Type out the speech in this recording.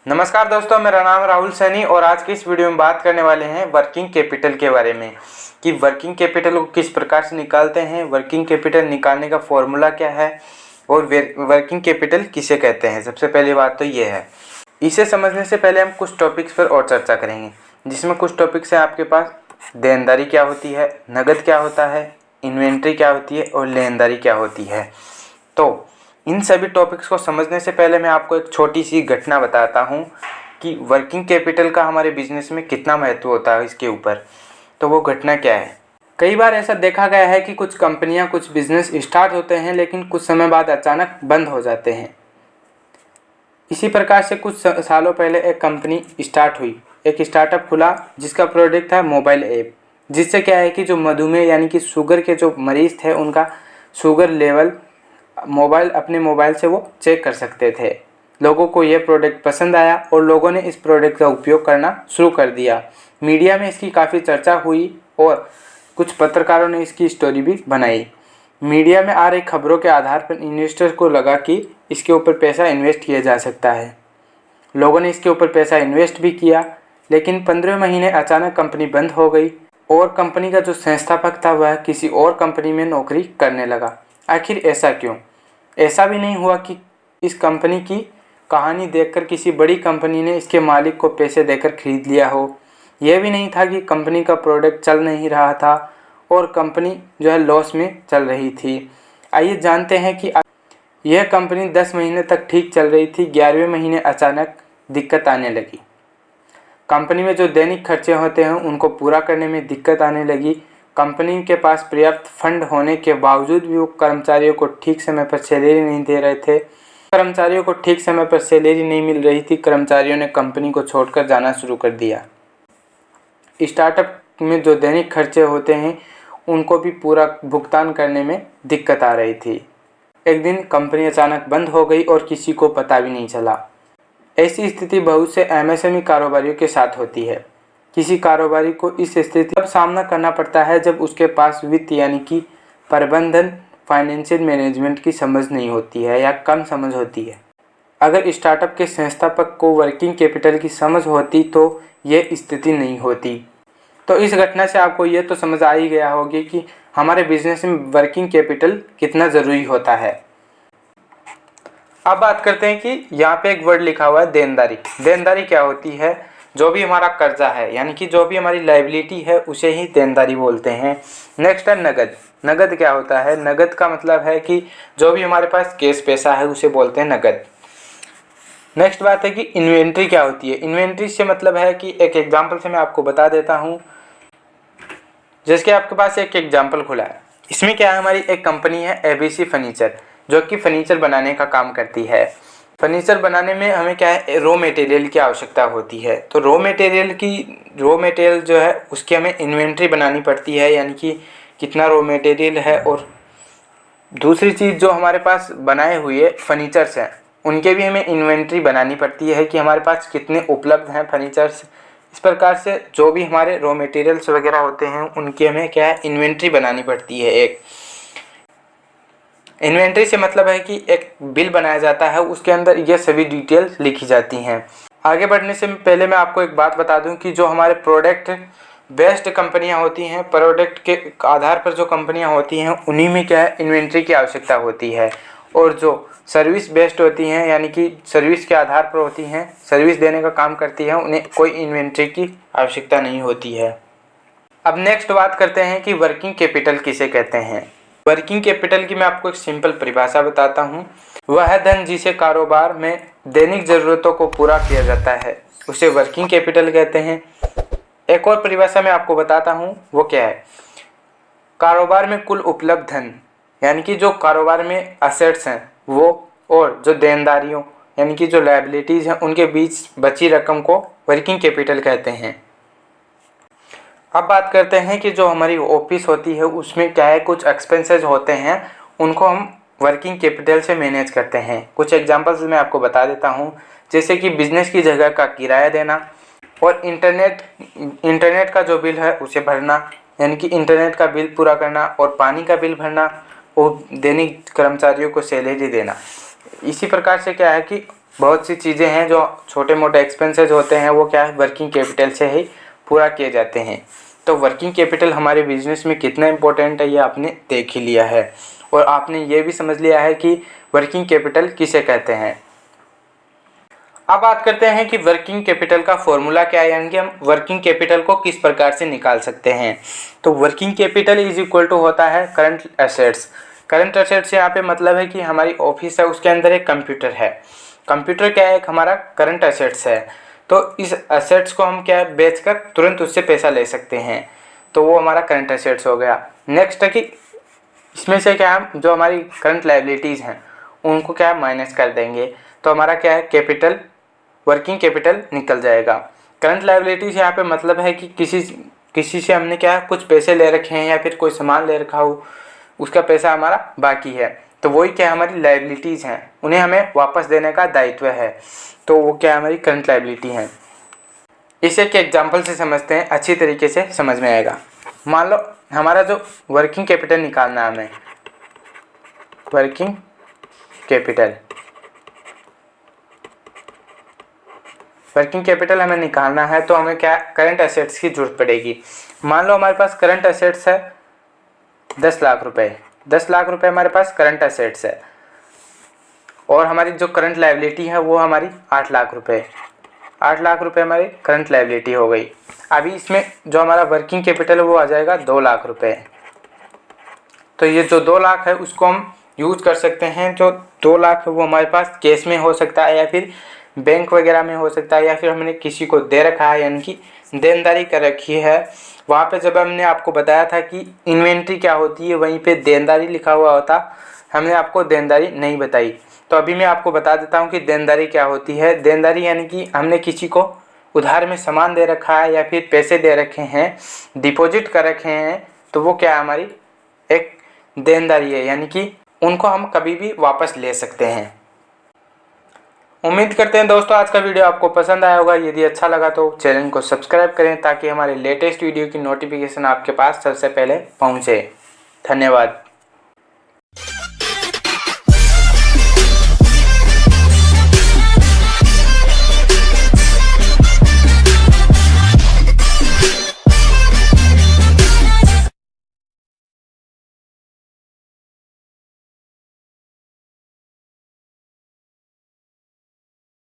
नमस्कार दोस्तों, मेरा नाम राहुल सैनी और आज की इस वीडियो में बात करने वाले हैं वर्किंग कैपिटल के बारे में कि वर्किंग कैपिटल को किस प्रकार से निकालते हैं, वर्किंग कैपिटल निकालने का फॉर्मूला क्या है और वर्किंग कैपिटल किसे कहते हैं। सबसे पहली बात तो ये है। इसे समझने से पहले हम कुछ टॉपिक्स पर और चर्चा करेंगे, जिसमें कुछ टॉपिक्स हैं आपके पास। देनदारी क्या होती है, नगद क्या होता है, इन्वेंट्री क्या होती है और लेनदारी क्या होती है। तो इन सभी टॉपिक्स को समझने से पहले मैं आपको एक छोटी सी घटना बताता हूँ कि वर्किंग कैपिटल का हमारे बिजनेस में कितना महत्व होता है इसके ऊपर। तो वो घटना क्या है। कई बार ऐसा देखा गया है कि कुछ कंपनियां, कुछ बिजनेस स्टार्ट होते हैं लेकिन कुछ समय बाद अचानक बंद हो जाते हैं। इसी प्रकार से कुछ सालों पहले एक कंपनी स्टार्ट हुई, एक स्टार्टअप खुला जिसका प्रोडक्ट था मोबाइल ऐप, जिससे क्या है कि जो मधुमेह यानी कि शुगर के जो मरीज़ थे उनका शुगर लेवल अपने मोबाइल से वो चेक कर सकते थे। लोगों को यह प्रोडक्ट पसंद आया और लोगों ने इस प्रोडक्ट का उपयोग करना शुरू कर दिया। मीडिया में इसकी काफ़ी चर्चा हुई और कुछ पत्रकारों ने इसकी स्टोरी भी बनाई। मीडिया में आ रही खबरों के आधार पर इन्वेस्टर को लगा कि इसके ऊपर पैसा इन्वेस्ट किया जा सकता है। लोगों ने इसके ऊपर पैसा इन्वेस्ट भी किया, लेकिन 15 महीने अचानक कंपनी बंद हो गई और कंपनी का जो संस्थापक था वह किसी और कंपनी में नौकरी करने लगा। आखिर ऐसा क्यों? ऐसा भी नहीं हुआ कि इस कंपनी की कहानी देखकर किसी बड़ी कंपनी ने इसके मालिक को पैसे देकर खरीद लिया हो। यह भी नहीं था कि कंपनी का प्रोडक्ट चल नहीं रहा था और कंपनी जो है लॉस में चल रही थी। आइए जानते हैं कि यह कंपनी 10 महीने तक ठीक चल रही थी। 11वें महीने अचानक दिक्कत आने लगी। कंपनी में जो दैनिक खर्चे होते हैं उनको पूरा करने में दिक्कत आने लगी। कंपनी के पास पर्याप्त फंड होने के बावजूद भी वो कर्मचारियों को ठीक समय पर सैलरी नहीं दे रहे थे। कर्मचारियों को ठीक समय पर सैलरी नहीं मिल रही थी। कर्मचारियों ने कंपनी को छोड़कर जाना शुरू कर दिया। स्टार्टअप में जो दैनिक खर्चे होते हैं उनको भी पूरा भुगतान करने में दिक्कत आ रही थी। एक दिन कंपनी अचानक बंद हो गई और किसी को पता भी नहीं चला। ऐसी स्थिति बहुत से एमएसएमई कारोबारियों के साथ होती है। किसी कारोबारी को इस स्थिति का सामना करना पड़ता है जब उसके पास वित्त यानी कि प्रबंधन, फाइनेंशियल मैनेजमेंट की समझ नहीं होती है या कम समझ होती है। अगर स्टार्टअप के संस्थापक को वर्किंग कैपिटल की समझ होती तो ये स्थिति नहीं होती। तो इस घटना से आपको ये तो समझ आ ही गया होगी कि हमारे बिजनेस में वर्किंग कैपिटल कितना ज़रूरी होता है। अब बात करते हैं कि यहाँ पे एक वर्ड लिखा हुआ है देनदारी। देनदारी क्या होती है? जो भी हमारा कर्जा है यानी कि जो भी हमारी लायबिलिटी है उसे ही देनदारी बोलते हैं। नेक्स्ट है नगद। नगद क्या होता है? नगद का मतलब है कि जो भी हमारे पास कैश पैसा है उसे बोलते हैं नगद। नेक्स्ट बात है कि इन्वेंट्री क्या होती है? इन्वेंट्री से मतलब है कि एक एग्जाम्पल से मैं आपको बता देता हूँ। जैसे कि आपके पास एक एग्जाम्पल खुला है, इसमें क्या है, हमारी एक कंपनी है एबीसी फर्नीचर, जो कि फर्नीचर बनाने का काम करती है। फर्नीचर बनाने में हमें क्या है, रॉ मटेरियल की आवश्यकता होती है। तो रॉ मटेरियल जो है उसकी हमें इन्वेंट्री बनानी पड़ती है, यानी कि कितना रॉ मटेरियल है। और दूसरी चीज़, जो हमारे पास बनाए हुए फर्नीचर्स हैं उनके भी हमें इन्वेंट्री बनानी पड़ती है कि हमारे पास कितने उपलब्ध हैं फर्नीचर्स। इस प्रकार से जो भी हमारे रॉ मटेरियल्स वगैरह होते हैं उनकी हमें क्या है, इन्वेंट्री बनानी पड़ती है। एक इन्वेंट्री से मतलब है कि एक बिल बनाया जाता है, उसके अंदर ये सभी डिटेल्स लिखी जाती हैं। आगे बढ़ने से पहले मैं आपको एक बात बता दूं कि जो हमारे प्रोडक्ट बेस्ड कंपनियां होती हैं, प्रोडक्ट के आधार पर जो कंपनियां होती हैं उन्हीं में क्या है, इन्वेंट्री की आवश्यकता होती है। और जो सर्विस बेस्ड होती हैं यानी कि सर्विस के आधार पर होती हैं, सर्विस देने का काम करती हैं, उन्हें कोई इन्वेंट्री की आवश्यकता नहीं होती है। अब नेक्स्ट बात करते हैं कि वर्किंग कैपिटल किसे कहते हैं। वर्किंग कैपिटल की मैं आपको एक सिंपल परिभाषा बताता हूँ। वह है धन जिसे कारोबार में दैनिक ज़रूरतों को पूरा किया जाता है, उसे वर्किंग कैपिटल कहते हैं। एक और परिभाषा मैं आपको बताता हूँ, वो क्या है, कारोबार में कुल उपलब्ध धन यानी कि जो कारोबार में असेट्स हैं वो, और जो देनदारियों यानी कि जो लायबिलिटीज़ हैं उनके बीच बची रकम को वर्किंग कैपिटल कहते हैं। अब बात करते हैं कि जो हमारी ऑफिस होती है उसमें क्या है, कुछ एक्सपेंसेस होते हैं, उनको हम वर्किंग कैपिटल से मैनेज करते हैं। कुछ एग्जांपल्स मैं आपको बता देता हूँ, जैसे कि बिजनेस की जगह का किराया देना और इंटरनेट का जो बिल है उसे भरना, यानी कि इंटरनेट का बिल पूरा करना और पानी का बिल भरना और दैनिक कर्मचारियों को सैलरी देना। इसी प्रकार से क्या है कि बहुत सी चीज़ें हैं जो छोटे मोटे एक्सपेंसेस होते हैं वो क्या है वर्किंग कैपिटल से ही पूरा किए जाते हैं। तो वर्किंग कैपिटल हमारे बिजनेस में कितना इम्पोर्टेंट है ये आपने देख ही लिया है और आपने ये भी समझ लिया है कि वर्किंग कैपिटल किसे कहते हैं। अब बात करते हैं कि वर्किंग कैपिटल का फॉर्मूला क्या है, यानी कि हम वर्किंग कैपिटल को किस प्रकार से निकाल सकते हैं। तो working capital is equal to होता है करंट एसेट्स। करंट एसेट्स यहाँ पे मतलब है कि हमारी ऑफिस है उसके अंदर एक कंप्यूटर है। कंप्यूटर क्या है, एक हमारा करंट एसेट्स है। तो इस एसेट्स को हम क्या है बेचकर तुरंत उससे पैसा ले सकते हैं, तो वो हमारा करंट एसेट्स हो गया। नेक्स्ट है कि इसमें से क्या हम जो हमारी करंट लायबिलिटीज़ हैं उनको क्या है माइनस कर देंगे, तो हमारा क्या है कैपिटल वर्किंग कैपिटल निकल जाएगा। करंट लायबिलिटीज़ यहाँ पे मतलब है कि किसी से हमने क्या है कुछ पैसे ले रखे हैं या फिर कोई सामान ले रखा हो, उसका पैसा हमारा बाकी है, तो वही क्या हमारी लायबिलिटीज़ हैं, उन्हें हमें वापस देने का दायित्व है, तो वो क्या हमारी करंट लायबिलिटी है। इसे एक एग्जाम्पल से समझते हैं, अच्छी तरीके से समझ में आएगा। मान लो हमारा जो वर्किंग कैपिटल निकालना है हमें, वर्किंग कैपिटल हमें निकालना है, तो हमें क्या करंट एसेट्स की जरूरत पड़ेगी। मान लो हमारे पास करंट एसेट्स है 10 लाख रुपए, 10 लाख रुपए हमारे पास करंट एसेट्स है और हमारी जो करंट लायबिलिटी है वो हमारी 8 लाख रुपए, 8 लाख रुपए हमारी करंट लायबिलिटी हो गई। अभी इसमें जो हमारा वर्किंग कैपिटल है वो आ जाएगा 2 लाख रुपए। तो ये जो 2 लाख है उसको हम यूज कर सकते हैं। जो 2 लाख है वो हमारे पास कैश में हो सकता है या फिर बैंक वगैरह में हो सकता है, या फिर हमने किसी को दे रखा है यानी कि देनदारी कर रखी है। वहाँ पे जब हमने आपको बताया था कि इन्वेंट्री क्या होती है, वहीं पे देनदारी लिखा हुआ होता, हमने आपको देनदारी नहीं बताई। तो अभी मैं आपको बता देता हूँ कि देनदारी क्या होती है। देनदारी यानी कि हमने किसी को उधार में सामान दे रखा है या फिर पैसे दे रखे हैं, डिपॉजिट कर रखे हैं, तो वो क्या हमारी एक देनदारी है, यानी कि उनको हम कभी भी वापस ले सकते हैं। उम्मीद करते हैं दोस्तों आज का वीडियो आपको पसंद आया होगा। यदि अच्छा लगा तो चैनल को सब्सक्राइब करें ताकि हमारे लेटेस्ट वीडियो की नोटिफिकेशन आपके पास सबसे पहले पहुंचे। धन्यवाद।